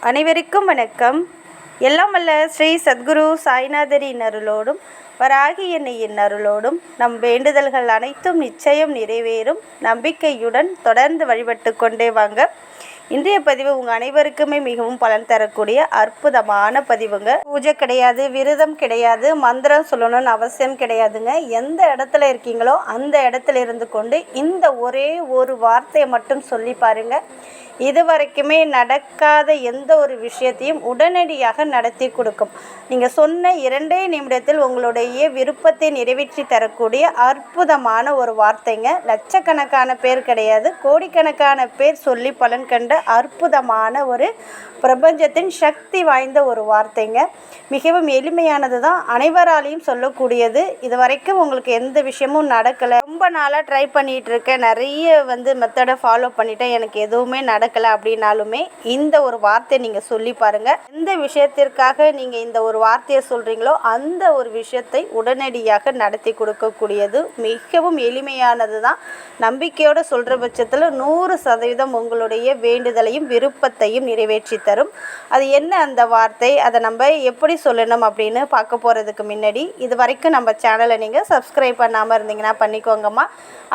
அனைவருக்கும் வணக்கம். எல்லாம் வல்ல ஸ்ரீ சத்குரு சாய்நாதரின் அருளோடும் வராகி எண்ணெயின் அருளோடும் நம் வேண்டுதல்கள் அனைத்தும் நிச்சயம் நிறைவேறும் நம்பிக்கையுடன் தொடர்ந்து வழிபட்டு கொண்டே வாங்க. இன்றைய பதிவு உங்கள் அனைவருக்குமே மிகவும் பலன் தரக்கூடிய அற்புதமான பதிவுங்க. பூஜை கிடையாது, விரதம் கிடையாது, மந்திரம் சொல்லணும்னு அவசியம் கிடையாதுங்க. எந்த இடத்துல இருக்கீங்களோ அந்த இடத்துல இருந்து கொண்டு இந்த ஒரே ஒரு வார்த்தையை மட்டும் சொல்லி பாருங்க. இது வரைக்குமே நடக்காத எந்த ஒரு விஷயத்தையும் உடனடியாக நடத்தி கொடுக்கும். நீங்கள் சொன்ன 2 நிமிடத்தில் உங்களுடைய விருப்பத்தை நிறைவேற்றி தரக்கூடிய அற்புதமான ஒரு வார்த்தைங்க. லட்சக்கணக்கான பேர் கிடையாது, கோடிக்கணக்கான பேர் சொல்லி பலன் கண்ட அற்புதமான ஒரு பிரபஞ்சத்தின் சக்தி வாய்ந்த ஒரு வார்த்தைங்க. மிகவும் எளிமையானது தான், அனைவராலையும் சொல்லக்கூடியது. இது வரைக்கும் உங்களுக்கு எந்த விஷயமும் நடக்கலை, ரொம்ப நாளாக ட்ரை பண்ணிகிட்டு இருக்கேன், நிறைய மெத்தடை ஃபாலோ பண்ணிட்டேன், எனக்கு எதுவுமே நடக்கலை அப்படின்னாலுமே இந்த ஒரு வார்த்தையை நீங்கள் சொல்லி பாருங்கள். எந்த விஷயத்திற்காக நீங்கள் இந்த ஒரு வார்த்தையை சொல்கிறீங்களோ அந்த ஒரு விஷயத்தை உடனடியாக நடத்தி கொடுக்கக்கூடியது. மிகவும் எளிமையானது தான். நம்பிக்கையோடு சொல்கிற பட்சத்தில் 100% உங்களுடைய வேண்டுதலையும் விருப்பத்தையும் நிறைவேற்றி தரும். அது என்ன அந்த வார்த்தை, அதை நம்ம எப்படி சொல்லணும் அப்படின்னு பார்க்க போகிறதுக்கு முன்னாடி இது வரைக்கும் நம்ம சேனலை நீங்கள் சப்ஸ்கிரைப் பண்ணாமல் இருந்தீங்கன்னா பண்ணிக்கோங்கம்மா.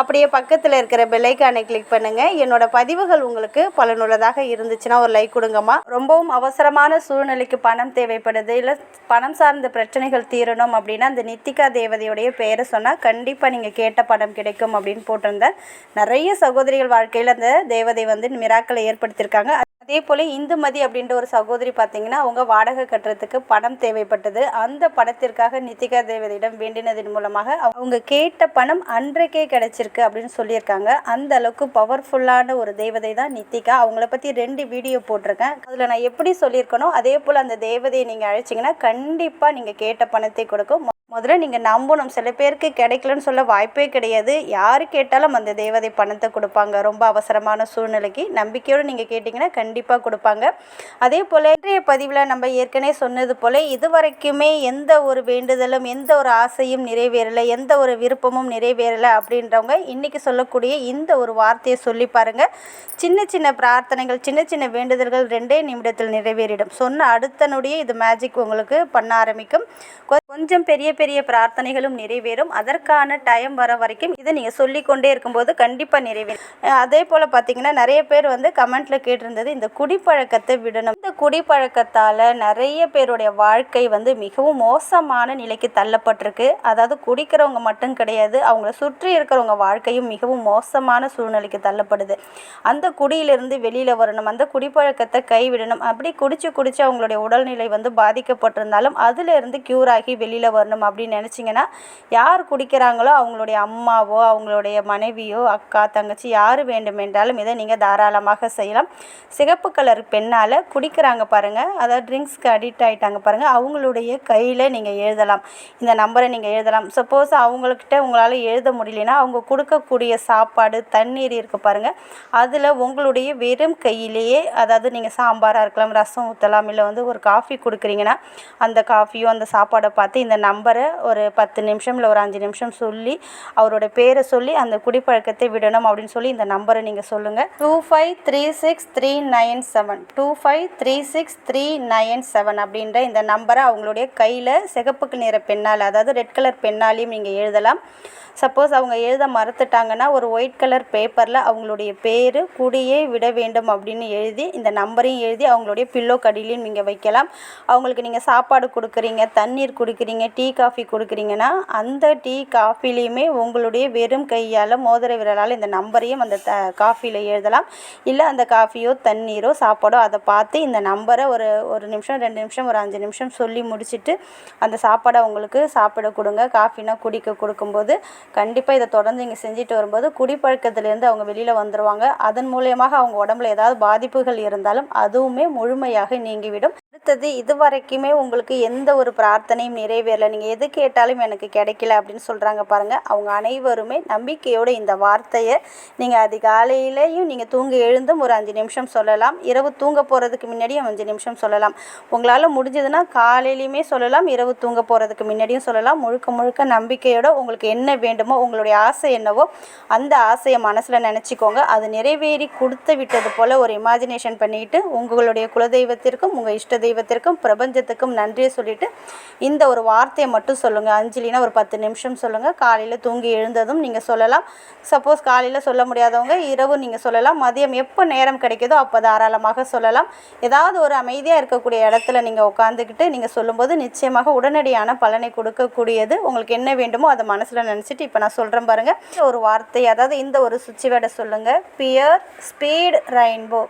அப்படியே பக்கத்தில் இருக்கிற பெல்லைக்கானை கிளிக் பண்ணுங்கள். என்னோடய பதிவுகள் உங்களுக்கு பலனுள்ளதாக இருந்துச்சுன்னா ஒரு லைக் கொடுங்கம்மா. ரொம்பவும் அவசரமான சூழ்நிலைக்கு பணம் தேவைப்படுது, இல்லை பணம் சார்ந்த பிரச்சனைகள் தீரணும் அப்படின்னா அந்த நித்திகா தேவதையுடைய பெயரை சொன்னால் கண்டிப்பாக நீங்கள் கேட்ட பணம் கிடைக்கும் அப்படின்னு போட்டிருந்தேன். நிறைய சகோதரிகள் வாழ்க்கையில் அந்த தேவதை மிராக்களை ஏற்படுத்தியிருக்காங்க. அதே போல் இந்துமதி அப்படின்ற ஒரு சகோதரி பார்த்திங்கன்னா, அவங்க வாடகை கட்டுறதுக்கு பணம் தேவைப்பட்டது. அந்த பணத்திற்காக நித்திகா தேவதையிடம் வேண்டினதன் மூலமாக அவங்க கேட்ட பணம் அன்றைக்கே கிடைச்சிருக்கு அப்படின்னு சொல்லியிருக்காங்க. அந்த அளவுக்கு பவர்ஃபுல்லான ஒரு தேவதை தான் நித்திகா. அவங்கள பற்றி 2 வீடியோ போட்டிருக்கேன். அதில் நான் எப்படி சொல்லியிருக்கனோ அதே போல் அந்த தேவதையை நீங்கள் அழைச்சிங்கன்னா கண்டிப்பாக நீங்கள் கேட்ட பணத்தை கொடுக்கும். முதல்ல நீங்கள் நம்பணும். சில பேருக்கு கிடைக்கலன்னு சொல்ல வாய்ப்பே கிடையாது. யார் கேட்டாலும் அந்த தேவதை பணத்தை கொடுப்பாங்க. ரொம்ப அவசரமான சூழ்நிலைக்கு நம்பிக்கையோடு நீங்கள் கேட்டிங்கன்னா கண்டிப்பாக கொடுப்பாங்க. அதே போல் இன்றைய பதிவில் நம்ம ஏற்கனவே சொன்னது போல் இது வரைக்குமே எந்த ஒரு வேண்டுதலும் எந்த ஒரு ஆசையும் நிறைவேறலை, எந்த ஒரு விருப்பமும் நிறைவேறலை அப்படின்றவங்க இன்றைக்கி சொல்லக்கூடிய இந்த ஒரு வார்த்தையை சொல்லி பாருங்கள். சின்ன சின்ன பிரார்த்தனைகள், சின்ன சின்ன வேண்டுதல்கள் 2 நிமிடத்தில் நிறைவேறிடும். சொன்ன அடுத்த நொடியே இது மேஜிக் உங்களுக்கு பண்ண ஆரம்பிக்கும். கொஞ்சம் பெரிய பெரிய பிரார்த்தனைகளும் நிறைவேறும். அதற்கான டைம் வர வரைக்கும் இதை நீங்கள் சொல்லிக்கொண்டே இருக்கும்போது கண்டிப்பாக நிறைவேறும். அதே போல் பார்த்தீங்கன்னா நிறைய பேர் கமெண்ட்டில் கேட்டிருந்தது இந்த குடிப்பழக்கத்தை விடணும். இந்த குடிப்பழக்கத்தால் நிறைய பேருடைய வாழ்க்கை மிகவும் மோசமான நிலைக்கு தள்ளப்பட்டிருக்கு. அதாவது குடிக்கிறவங்க மட்டும் கிடையாது, அவங்கள சுற்றி இருக்கிறவங்க வாழ்க்கையும் மிகவும் மோசமான சூழ்நிலைக்கு தள்ளப்படுது. அந்த குடியிலிருந்து வெளியில் வரணும், அந்த குடிப்பழக்கத்தை கைவிடணும். அப்படி குடிச்சு அவங்களுடைய உடல்நிலை பாதிக்கப்பட்டிருந்தாலும் அதிலிருந்து க்யூர் ஆகி வெளியில் வரணும் அப்படின்னு நினச்சிங்கன்னா, யார் குடிக்கிறாங்களோ அவங்களுடைய அம்மாவோ அவங்களுடைய மனைவியோ அக்கா தங்கச்சி யார் வேண்டுமென்றாலும் இதை நீங்கள் தாராளமாக செய்யலாம். சிகப்பு கலர் பெண்ணால் குடிக்கிறாங்க பாருங்கள், அதாவது ட்ரிங்க்ஸ்க்கு அடிக்ட் ஆகிட்டாங்க பாருங்கள், அவங்களுடைய கையில் நீங்கள் எழுதலாம். இந்த நம்பரை நீங்கள் எழுதலாம். சப்போஸ் அவங்கக்கிட்ட உங்களால் எழுத முடியலன்னா அவங்க கொடுக்கக்கூடிய சாப்பாடு தண்ணீர் இருக்குது பாருங்கள், அதில் உங்களுடைய வெறும் கையிலேயே, அதாவது நீங்கள் சாம்பாராக இருக்கலாம், ரசம் ஊற்றலாம், இல்லை ஒரு காஃபி கொடுக்குறீங்கன்னா அந்த காஃபியோ அந்த சாப்பாடை பார்த்து இந்த நம்பரை ஒரு 10 நிமிஷம் இல்லை ஒரு 5 நிமிஷம் சொல்லி அவரோட பேரை சொல்லி அந்த குடிப்பழக்கத்தை விடணும் அப்படின்னு சொல்லி இந்த நம்பரை நீங்கள் சொல்லுங்கள். 25363997 25363997 அப்படின்ற இந்த நம்பரை அவங்களுடைய கையில் சிகப்பு நிற பெண்ணால், அதாவது ரெட் கலர் பெண்ணாலையும் நீங்கள் எழுதலாம். சப்போஸ் அவங்க எழுத மறந்துட்டாங்கன்னா ஒரு ஒயிட் கலர் பேப்பரில் அவங்களுடைய பேர் குடியே விட வேண்டும் அப்படின்னு எழுதி இந்த நம்பரையும் எழுதி அவங்களுடைய பில்லோ கடியிலையும் நீங்கள் வைக்கலாம். அவங்களுக்கு நீங்கள் சாப்பாடு கொடுக்குறீங்க, தண்ணீர் குடிக்கிறீங்க, டீ காஃபி கொடுக்குறீங்கன்னா அந்த டீ காஃபிலையுமே உங்களுடைய வெறும் கையால் மோதிர விரலால் இந்த நம்பரையும் அந்த காஃபியில் எழுதலாம். இல்லை அந்த காஃபியோ தண்ணீரோ சாப்பாடோ அதை பார்த்து இந்த நம்பரை ஒரு நிமிஷம் 2 நிமிஷம் ஒரு 5 நிமிஷம் சொல்லி முடிச்சுட்டு அந்த சாப்பாடை அவங்களுக்கு சாப்பிட கொடுங்க. காஃபினா குடிக்க கொடுக்கும்போது கண்டிப்பாக இதை தொடர்ந்து நீங்கள் செஞ்சுட்டு வரும்போது குடிப்பழக்கத்திலேருந்து அவங்க வெளியில் வந்துடுவாங்க. அதன் மூலியமாக அவங்க உடம்புல ஏதாவது பாதிப்புகள் இருந்தாலும் அதுவுமே முழுமையாக நீங்கிவிடும். அடுத்தது, இது வரைக்குமே உங்களுக்கு எந்த ஒரு பிரார்த்தனையும் நிறைவேறலை, நீங்கள் எது கேட்டாலும் எனக்கு கிடைக்கல அப்படின்னு சொல்கிறாங்க பாருங்கள். அவங்க அனைவருமே நம்பிக்கையோடு இந்த வார்த்தையை நீங்கள் அதிகாலையிலையும் நீங்கள் தூங்கி எழுந்தும் ஒரு 5 நிமிஷம் சொல்லலாம். இரவு தூங்க போகிறதுக்கு முன்னாடியும் 5 நிமிஷம் சொல்லலாம். உங்களால் முடிஞ்சதுன்னா காலையிலையுமே சொல்லலாம், இரவு தூங்க போகிறதுக்கு முன்னாடியும் சொல்லலாம். முழுக்க முழுக்க நம்பிக்கையோடு உங்களுக்கு என்ன வேண்டுமோ, உங்களுடைய ஆசை என்னவோ அந்த ஆசையை மனசில் நினச்சிக்கோங்க. அது நிறைவேறி கொடுத்து விட்டது போல் ஒரு இமேஜினேஷன் பண்ணிட்டு உங்களுடைய குலதெய்வத்திற்கும் உங்கள் இஷ்ட தெய்வத்திற்கும் பிரபஞ்சத்துக்கும் நன்றியை சொல்லிவிட்டு இந்த ஒரு வார்த்தையை மட்டும் சொல்லுங்கள். அஞ்சலினா ஒரு 10 நிமிஷம் சொல்லுங்கள். காலையில் தூங்கி எழுந்ததும் நீங்கள் சொல்லலாம். சப்போஸ் காலையில் சொல்ல முடியாதவங்க இரவு நீங்கள் சொல்லலாம். மதியம் எப்போ நேரம் கிடைக்குதோ அப்போ தாராளமாக சொல்லலாம். ஏதாவது ஒரு அமைதியாக இருக்கக்கூடிய இடத்துல நீங்கள் உட்காந்துக்கிட்டு நீங்கள் சொல்லும்போது நிச்சயமாக உடனடியான பலனை கொடுக்கக்கூடியது. உங்களுக்கு என்ன வேண்டுமோ அதை மனசில் நினச்சிட்டு இப்போ நான் சொல்கிறேன் பாருங்கள். ஒரு வார்த்தை, அதாவது இந்த ஒரு சுவிட்ச் வேர்டை சொல்லுங்கள். Bear speed rainbow,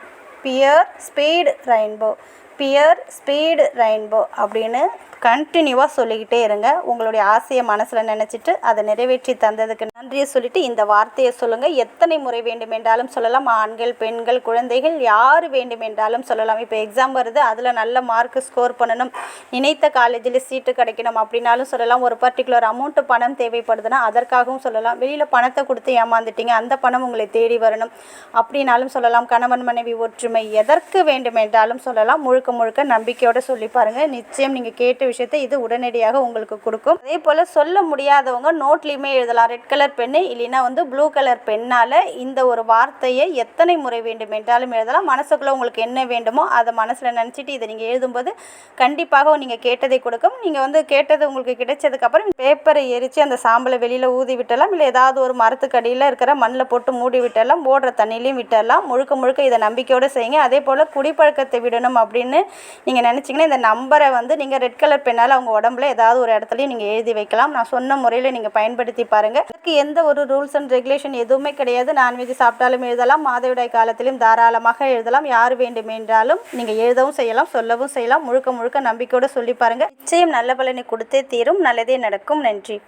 bear speed rainbow, bear speed rainbow அப்படின்னு கண்டினியூவாக சொல்லிக்கிட்டே இருங்க. உங்களுடைய ஆசையை மனசில் நினச்சிட்டு அதை நிறைவேற்றி தந்ததுக்கு நன்றியை சொல்லிவிட்டு இந்த வார்த்தையை சொல்லுங்கள். எத்தனை முறை வேண்டுமென்றாலும் சொல்லலாம். ஆண்கள், பெண்கள், குழந்தைகள் யார் வேண்டுமென்றாலும் சொல்லலாம். இப்போ எக்ஸாம் வருது, அதில் நல்ல மார்க் ஸ்கோர் பண்ணணும், நினைத்த காலேஜில் சீட்டு கிடைக்கணும் அப்படின்னாலும் சொல்லலாம். ஒரு பர்டிகுலர் அமௌண்ட்டு பணம் தேவைப்படுதுன்னா அதற்காகவும் சொல்லலாம். வெளியில் பணத்தை கொடுத்து ஏமாந்துட்டீங்க, அந்த பணம் உங்களை தேடி வரணும் அப்படின்னாலும் சொல்லலாம். கணவன் மனைவி ஒற்றுமை, எதற்கு வேண்டுமென்றாலும் சொல்லலாம். முழுக்க முழுக்க நம்பிக்கையோடு சொல்லி பாருங்கள். நிச்சயம் நீங்கள் கேட்ட விஷயத்தை இது உடனடியாக உங்களுக்கு கொடுக்கும். அதே போல் சொல்ல முடியாதவங்க நோட்லேயுமே எழுதலாம். ரெட் கலர் பென்னு இல்லைன்னா ப்ளூ கலர் பென்னால் இந்த ஒரு வார்த்தையை எத்தனை முறை வேண்டும் என்றாலும் எழுதலாம். மனசுக்குள்ளே உங்களுக்கு என்ன வேண்டுமோ அதை மனசில் நினச்சிட்டு இதை நீங்கள் எழுதும்போது கண்டிப்பாக நீங்கள் கேட்டதை கொடுக்கும். நீங்கள் கேட்டது உங்களுக்கு கிடைச்சதுக்கப்புறம் பேப்பரை எரித்து அந்த சாம்பலை வெளியில் ஊதி விட்டலாம். இல்லை ஏதாவது ஒரு மரத்துக்கடியில் இருக்கிற மண்ணில் போட்டு மூடி விட்டலாம். ஓடுற தண்ணிலையும் விட்டலாம். முழுக்க முழுக்க இதை நம்பிக்கையோடு செய்யுங்க. அதே போல் குடிப்பழக்கத்தை விடணும் அப்படின்னு நீங்கள் நினச்சிங்கன்னா இந்த நம்பரை நீங்கள் ரெட் கலர் பெண்ணால் அவங்க உடம்புல ஏதாவது ஒரு இடத்துலையும் நீங்கள் எழுதி வைக்கலாம். நான் சொன்ன முறையில் நீங்கள் பயன்படுத்தி பாருங்கள். இதுக்கு எந்த ஒரு ரூல்ஸ் அண்ட் ரெகுலேஷன் எதுவுமே கிடையாது. நான்வெஜ் சாப்பிட்டாலும் எழுதலாம், மாதவிடாய் காலத்திலும் தாராளமாக எழுதலாம். யார் வேண்டுமென்றாலும் நீங்கள் எழுதவும் செய்யலாம், சொல்லவும் செய்யலாம். முழுக்க முழுக்க நம்பிக்கையோடு சொல்லி பாருங்கள். நிச்சயம் நல்ல பலனை கொடுத்தே தீரும். நல்லதே நடக்கும். நன்றி.